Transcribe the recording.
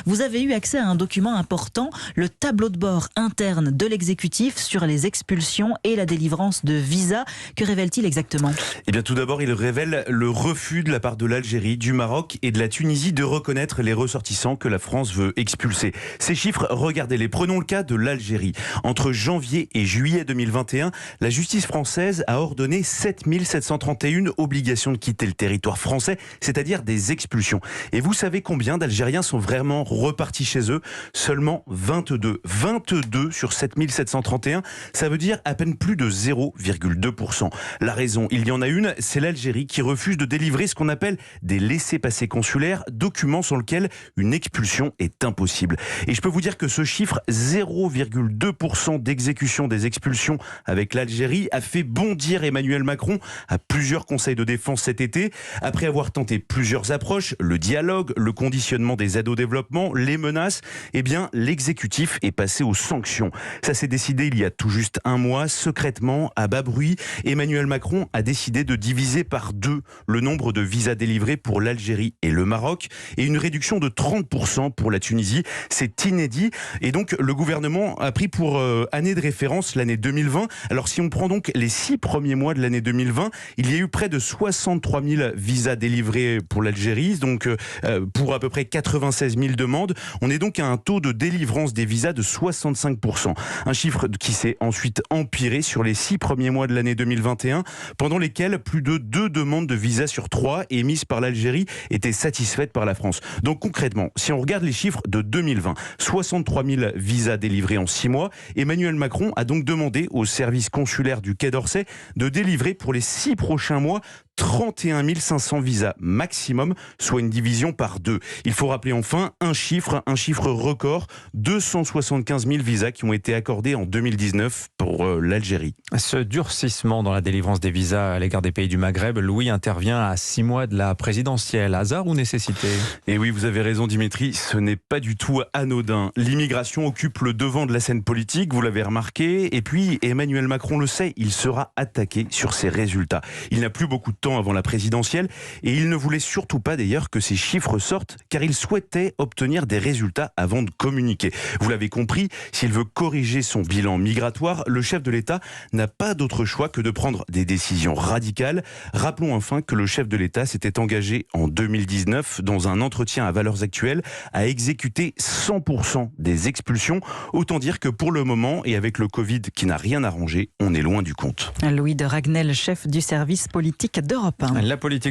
vous avez eu accès à un document important, le tableau de bord interne de l'exécutif sur les expulsions et la délivrance de visas. Que révèle-t-il exactement ? Eh bien, tout d'abord, il révèle le refus de la part de l'Algérie, du Maroc et de la Tunisie de reconnaître les ressortissants que la France veut expulser. Ces chiffres, regardez-les. Prenons le cas de l'Algérie. Entre janvier et juillet 2021, la justice française a ordonné 7731 obligations de quitter le territoire français, c'est-à-dire des expulsions. Et vous savez combien d'Algériens sont vraiment repartis chez eux ? Seulement 22. 22 sur 7731, ça veut dire à peine plus de 0,2%. La raison, il y en a une, c'est l'Algérie qui refuse de délivrer ce qu'on appelle des laissez-passer consulaires, documents sans lesquels une expulsion est impossible. Et je peux vous dire que ce chiffre, 0,2% d'exécution des expulsions avec l'Algérie, a fait bondir Emmanuel Macron à plusieurs conseils de défense cet été. Après avoir tenté plusieurs approches, le dialogue, le conditionnement des aides au développement, les menaces, eh bien, l'exécutif est passé aux sanctions. Ça s'est décidé il y a tout juste un mois, secrètement, à bas bruit. Emmanuel Macron a décidé de diviser par 2 le nombre de visas délivrés pour l'Algérie et le Maroc et une réduction de 30% pour la Tunisie. C'est inédit. Et donc, le gouvernement a pris pour année de référence l'année 2020. Alors, si on prend donc les 6 premiers mois de l'année 2020, il y a eu près de 63 000 visas délivrés pour l'Algérie, donc pour à peu près 96 000 demandes. On est donc à un taux de délivrance des visas de 65%. Un chiffre qui s'est ensuite empiré sur les 6 premiers mois de l'année 2021, pendant lesquels plus de 2 demandes de visas sur 3 émises par l'Algérie étaient satisfaites par la France. Donc concrètement, si on regarde les chiffres de 2020, 63 000 visas délivrés en 6 mois, Emmanuel Macron a donc demandé au service consulaire du Quai d'Orsay de délivrer pour les 6 prochains mois 31 500 visas maximum, soit une division par 2. Il faut rappeler enfin un chiffre record, 275 000 visas qui ont été accordés en 2019 pour l'Algérie. Ce durcissement dans la délivrance des visas à l'égard des pays du Maghreb, Louis, intervient à 6 mois de la présidentielle. Hasard ou nécessité ? Et oui, vous avez raison Dimitri, ce n'est pas du tout anodin. L'immigration occupe le devant de la scène politique, vous l'avez remarqué, et puis Emmanuel Macron le sait, il sera attaqué sur ses résultats. Il n'a plus beaucoup de temps avant la présidentielle et il ne voulait surtout pas d'ailleurs que ces chiffres sortent car il souhaitait obtenir des résultats avant de communiquer. Vous l'avez compris, s'il veut corriger son bilan migratoire, le chef de l'État n'a pas d'autre choix que de prendre des décisions radicales. Rappelons enfin que le chef de l'État s'était engagé en 2019 dans un entretien à Valeurs Actuelles à exécuter 100% des expulsions. Autant dire que pour le moment et avec le Covid qui n'a rien arrangé, on est loin du compte. Louis de Ragnel, chef du service politique d'Europe 1. La politique